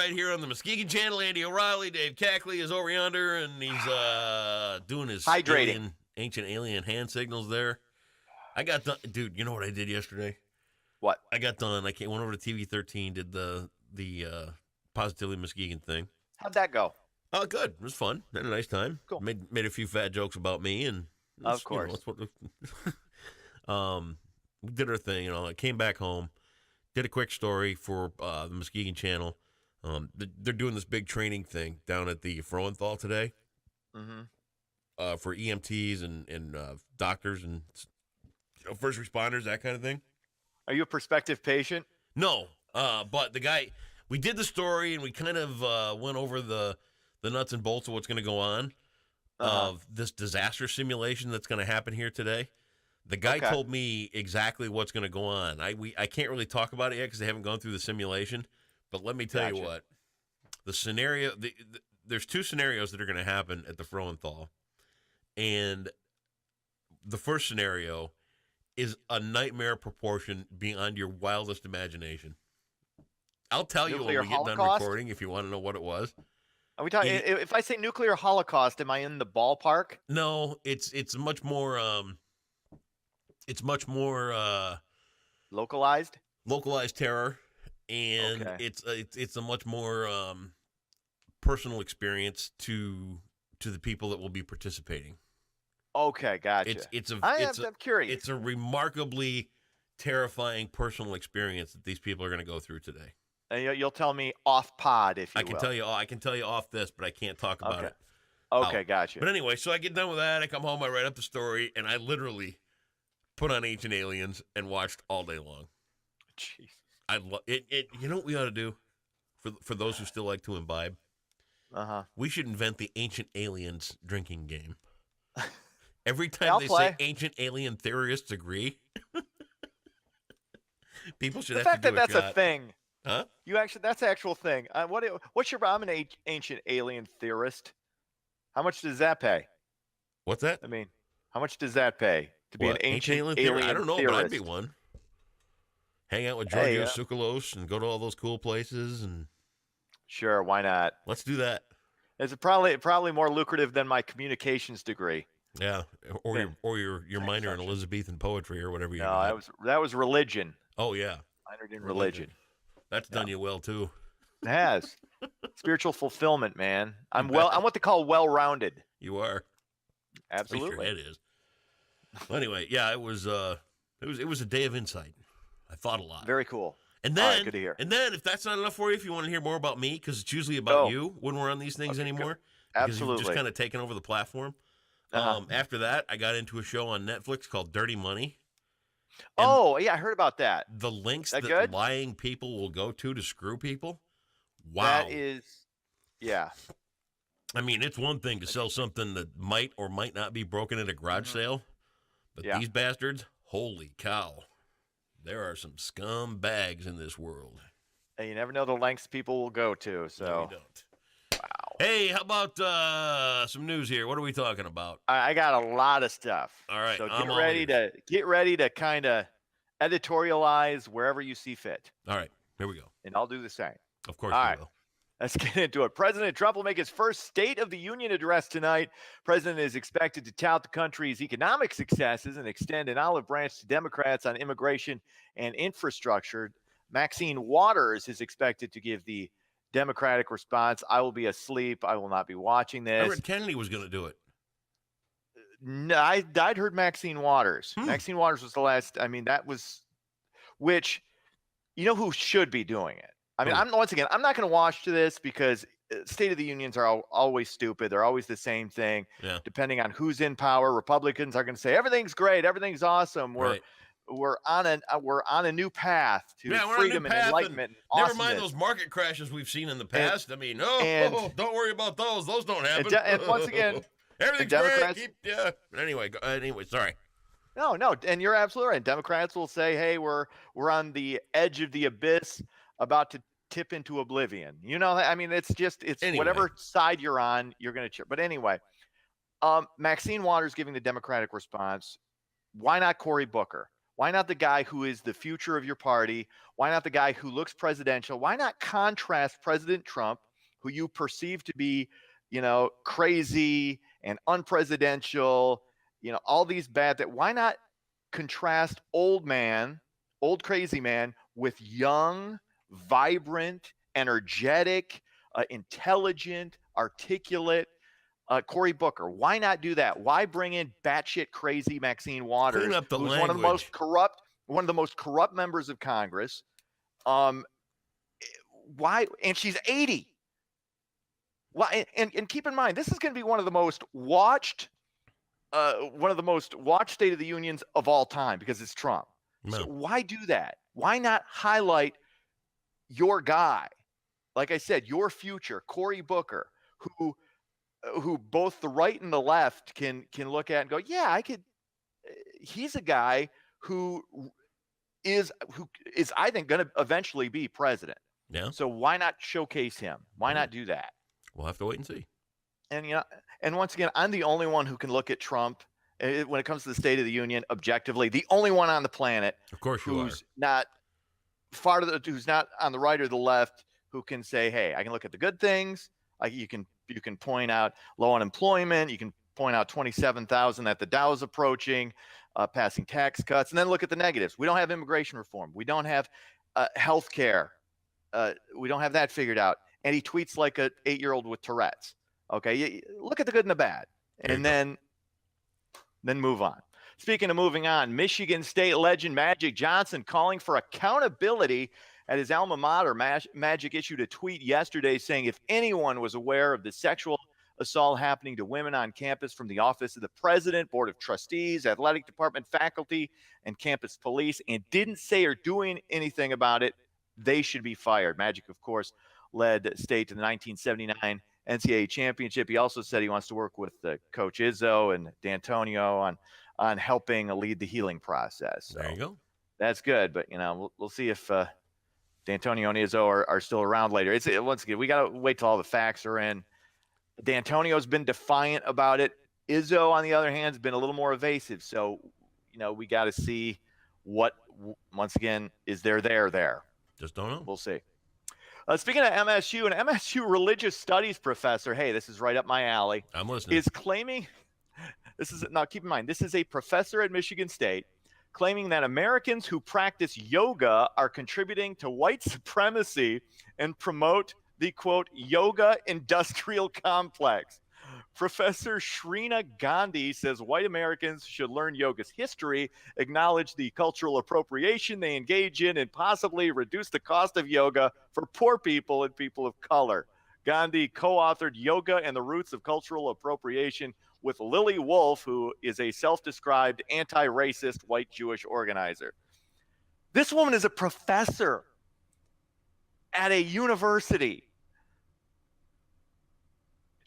right here on the Muskegon channel. Andy O'Reilly, Dave Cackley is over yonder, and he's doing his hydrating, ancient alien hand signals there. I got done, dude. You know what I did yesterday? What? I got done. I went over to TV 13, did the Positively Muskegon thing. How'd that go? Oh, good. It was fun. Had a nice time. Cool. Made a few fat jokes about me, and of course, that's what we did our thing. I came back home, did a quick story for the Muskegon channel. They're doing this big training thing down at the Frohenthal today, for EMTs and doctors and first responders, that kind of thing. Are you a prospective patient? No, but the guy, we did the story and we kind of went over the nuts and bolts of what's going to go on of this disaster simulation that's going to happen here today. The guy told me exactly what's going to go on. I can't really talk about it yet because they haven't gone through the simulation. But let me tell you what, the scenario, there's two scenarios that are going to happen at the Frohenthal. And the first scenario is a nightmare proportion beyond your wildest imagination. I'll tell you when we get done recording if you want to know what it was. Are we talking? If I say nuclear holocaust, am I in the ballpark? No, it's much more. It's much more localized terror, and it's a much more personal experience to the people that will be participating. Okay, gotcha. I'm curious. It's a remarkably terrifying personal experience that these people are going to go through today. And you'll tell me off pod if you will. I can tell you off this, but I can't talk about it. Okay, gotcha. But anyway, so I get done with that. I come home, I write up the story, and I literally put on Ancient Aliens and watched all day long. Jeez. I love it. You know what we ought to do for those who still like to imbibe? We should invent the Ancient Aliens drinking game. Every time they say ancient alien theorists agree, people should have to do a shot. The fact that that's a thing. Huh? That's an actual thing. I'm an ancient alien theorist. How much does that pay? What's that? I mean, how much does that pay to be an ancient alien theorist? I don't know, but I'd be one. Hang out with Georgios Tsoukalos and go to all those cool places and. Sure, why not? Let's do that. It's probably more lucrative than my communications degree. Yeah, or your minor in Elizabethan poetry or whatever you. No, that was religion. Oh yeah, minored in religion. That's done you well too. It has. Spiritual fulfillment, man. I'm what they call well-rounded. You are. Absolutely. Your head is. Well, anyway, yeah, it was a day of insight. I thought a lot. Very cool. And then, good to hear. And then, if that's not enough for you, if you want to hear more about me, because it's usually about you when we're on these things anymore. Absolutely. You've just kind of taken over the platform. After that, I got into a show on Netflix called Dirty Money. And I heard about that. The links that lying people will go to screw people. Wow. That is, I mean, it's one thing to sell something that might or might not be broken at a garage sale, but these bastards, holy cow. There are some scum bags in this world. And you never know the lengths people will go to. So no, you don't. Wow. Hey, how about some news here? What are we talking about? I got a lot of stuff. All right. So get ready to kind of editorialize wherever you see fit. All right. Here we go. And I'll do the same. Of course I will. Let's get into it. President Trump will make his first State of the Union address tonight. President is expected to tout the country's economic successes and extend an olive branch to Democrats on immigration and infrastructure. Maxine Waters is expected to give the Democratic response. I will be asleep. I will not be watching this. I read Kennedy was going to do it. No, I'd heard Maxine Waters. Maxine Waters was the last. I mean, that was which, you know, who should be doing it. I mean, I'm not going to watch to this because State of the Unions are always stupid. They're always the same thing. Yeah. Depending on who's in power, Republicans are going to say everything's great, everything's awesome. We're on a new path to freedom and enlightenment. And never mind those market crashes we've seen in the past. Don't worry about those. Those don't happen. And once again, everything's great. Anyway, sorry. No, and you're absolutely right. Democrats will say, "Hey, we're on the edge of the abyss, about to tip into oblivion." You know, I mean, it's anyway. Whatever side you're on, you're going to cheer. But anyway, Maxine Waters giving the Democratic response. Why not Cory Booker? Why not the guy who is the future of your party? Why not the guy who looks presidential? Why not contrast President Trump, who you perceive to be, crazy and unpresidential, all these bad that why not contrast old crazy man with young, vibrant, energetic, intelligent, articulate Cory Booker? Why not do that? Why bring in batshit crazy Maxine Clean Waters, up the who's language. one of the most corrupt members of Congress? Why? And she's 80. Why? And keep in mind, this is going to be one of the most watched State of the Unions of all time because it's Trump. No. So why do that? Why not highlight your guy? Like I said, your future, Cory Booker, who both the right and the left can look at and go, yeah, I could. He's a guy who is I think going to eventually be president. Yeah. So why not showcase him? Why not do that? We'll have to wait and see. And and once again, I'm the only one who can look at Trump when it comes to the State of the Union objectively. The only one on the planet, of course, who's not who's not on the right or the left, who can say, "Hey, I can look at the good things. You can point out low unemployment. You can point out 27,000 that the Dow is approaching, passing tax cuts, and then look at the negatives. We don't have immigration reform. We don't have health care. We don't have that figured out." And he tweets like an 8-year-old with Tourette's. Okay, you look at the good and the bad, and then move on. Speaking of moving on, Michigan State legend Magic Johnson calling for accountability at his alma mater. Magic issued a tweet yesterday saying if anyone was aware of the sexual assault happening to women on campus from the office of the president, board of trustees, athletic department, faculty, and campus police, and didn't say or do anything about it, they should be fired. Magic, of course, led State to the 1979 NCAA championship. He also said he wants to work with Coach Izzo and D'Antonio on helping lead the healing process. So there you go. That's good, but we'll see if D'Antonio and Izzo are still around later. Once again, we got to wait till all the facts are in. D'Antonio's been defiant about it. Izzo, on the other hand, has been a little more evasive. So, we got to see what, once again, is there. Just don't know. We'll see. Speaking of MSU, an MSU religious studies professor, hey, this is right up my alley. I'm listening. Is claiming, now keep in mind, this is a professor at Michigan State claiming that Americans who practice yoga are contributing to white supremacy and promote the, quote, yoga industrial complex. Professor Shrina Gandhi says white Americans should learn yoga's history, acknowledge the cultural appropriation they engage in, and possibly reduce the cost of yoga for poor people and people of color. Gandhi co-authored Yoga and the Roots of Cultural Appropriation with Lily Wolf, who is a self-described anti-racist white Jewish organizer. This woman is a professor at a university.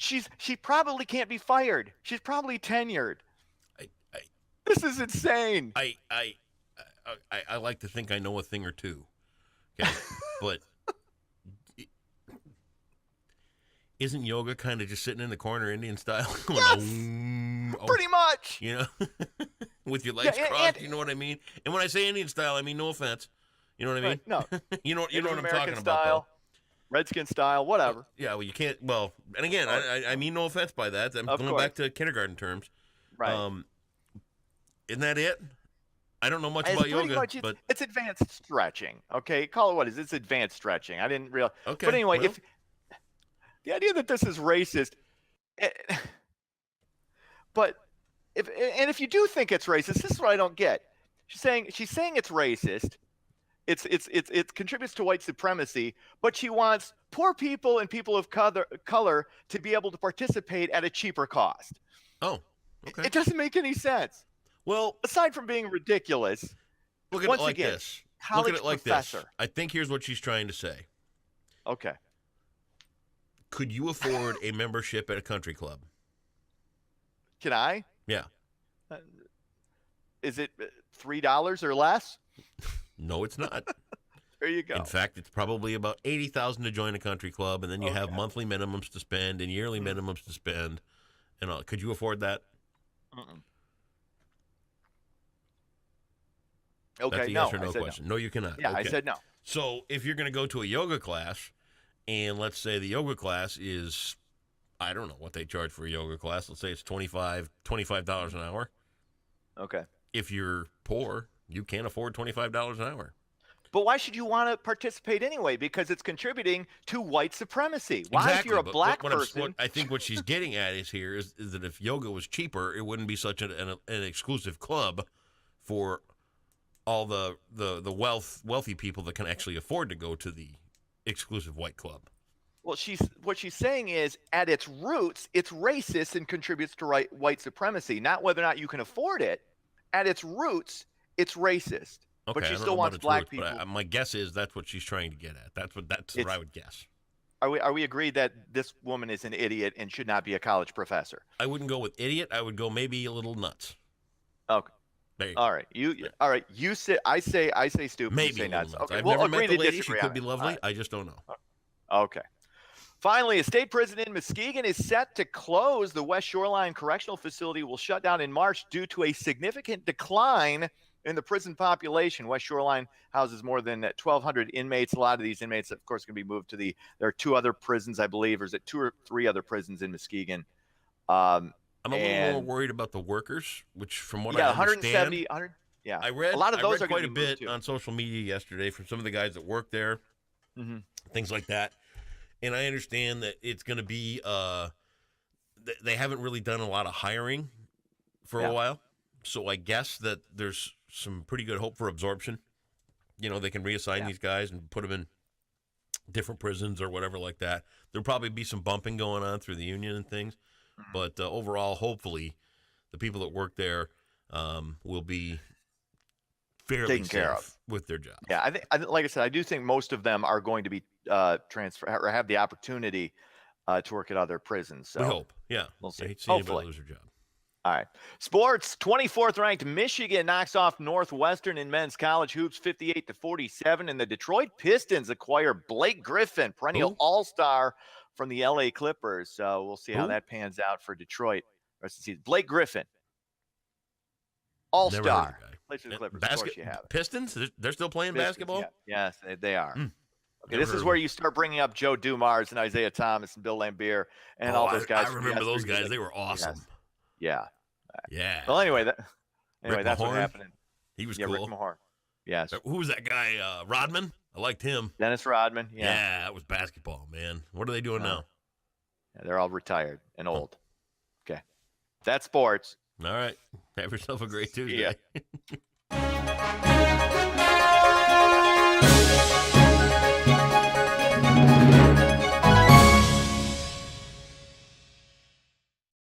She probably can't be fired. She's probably tenured. This is insane. I like to think I know a thing or two. Okay, but isn't yoga kind of just sitting in the corner Indian style? Yes, pretty much. With your legs crossed. You know what I mean? And when I say Indian style, I mean no offense. You know what I mean? No. you know what I'm American talking style. about. Though. Redskin style, whatever. Yeah, well, you can't. Well, and again, I mean no offense by that. I'm going back to kindergarten terms. Right. Isn't that it? I don't know much about yoga, but it's advanced stretching. Okay, call it what it is. It's advanced stretching. I didn't realize. Okay. But anyway, if the idea that this is racist, but if you do think it's racist, this is what I don't get. She's saying it's racist. It contributes to white supremacy, but she wants poor people and people of color to be able to participate at a cheaper cost. Oh, okay. It doesn't make any sense. Well, aside from being ridiculous, look at it like this. Look at it like this. I think here's what she's trying to say. Okay. Could you afford a membership at a country club? Can I? Yeah. Is it $3 or less? No, it's not. There you go. In fact, it's probably about $80,000 to join a country club, and then you have monthly minimums to spend and yearly minimums to spend, and all. Could you afford that? Okay, That's a no, yes or no I said question. No, you cannot. Yeah, Okay. I said no. So if you're going to go to a yoga class, and let's say the yoga class is, I don't know what they charge for a yoga class. Let's say it's $25 an hour. Okay. If you're poor, you can't afford $25 an hour. But why should you want to participate anyway? Because it's contributing to white supremacy. Why, if you're a black person? I think what she's getting at is that if yoga was cheaper, it wouldn't be such an exclusive club for all the wealthy people that can actually afford to go to the exclusive white club. Well, what she's saying is, at its roots, it's racist and contributes to white supremacy. Not whether or not you can afford it. At its roots, it's racist. Okay, but she I don't still know wants about its black roots, people. But my guess is that's what she's trying to get at. That's what I would guess. Are we agreed that this woman is an idiot and should not be a college professor? I wouldn't go with idiot. I would go maybe a little nuts. Okay. There you all right. All right. You say I say stupid. Maybe you say nuts. Okay. I've we'll never agree met the to lady. disagree. She could be on it. lovely. All right. I just don't know. Okay. Finally, a state prison in Muskegon is set to close. The West Shoreline Correctional Facility will shut down in March due to a significant decline in the prison population. West Shoreline houses more than 1,200 inmates. A lot of these inmates, of course, can be moved to there are 2 other prisons, I believe, or is it 2 or 3 other prisons in Muskegon? I'm a little more worried about the workers, which from what I understand, 170, 100. Yeah, I read a lot of those I read are quite a gonna be bit moved, too. on social media yesterday from some of the guys that work there, things like that. And I understand that it's going to be they haven't really done a lot of hiring for a while. So I guess that there's some pretty good hope for absorption. They can reassign these guys and put them in different prisons or whatever like that. There'll probably be some bumping going on through the union and things. But overall, hopefully, the people that work there will be fairly taken care safe with their job. Yeah, I think, like I said, I do think most of them are going to be transfer or have the opportunity to work at other prisons. So we hope. Yeah, we'll see. I hate seeing Hopefully. anybody lose their job. All right. Sports, 24th ranked Michigan knocks off Northwestern in men's college hoops 58-47, and the Detroit Pistons acquire Blake Griffin, perennial all-star from the LA Clippers. So we'll see how that pans out for Detroit. Blake Griffin, all-star. Plays for the Clippers. Of course you have it. Pistons? They're still playing basketball? Yeah. Yes, they are. Okay, Never this heard is of where them. you start bringing up Joe Dumars and Isaiah Thomas and Bill Laimbeer and all those guys. I remember those guys. They were awesome. Yes. Yeah. Well, anyway, that's Mahorn, what happened. He was Rick cool. Mahorn. Yes. Who was that guy? Rodman? I liked him. Dennis Rodman. Yeah, that was basketball, man. What are they doing now? Yeah, they're all retired and old. Okay. That's sports. All right. Have yourself a great Tuesday. Yeah.